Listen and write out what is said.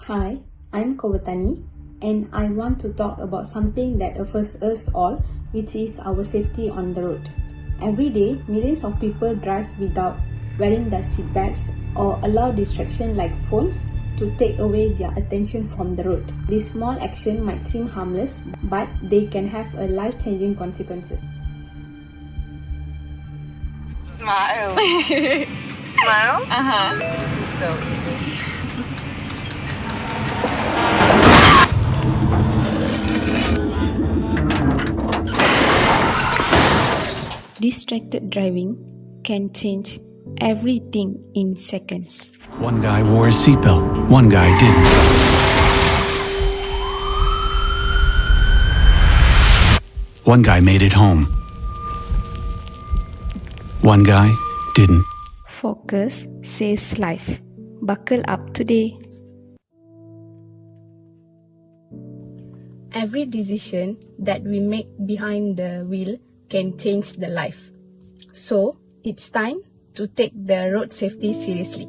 Hi, I'm Kovatani and I want to talk about something that affects us all, which is our safety on the road. Every day, millions of people drive without wearing their seatbelts or allow distraction like phones to take away their attention from the road. This small action might seem harmless, but they can have a life-changing consequences. Smile. Smile? This is so easy. Distracted driving can change everything in seconds. One guy wore his seatbelt, one guy didn't. One guy made it home. One guy didn't. Focus saves life. Buckle up today. Every decision that we make behind the wheel can change the life. So, it's time to take the road safety seriously.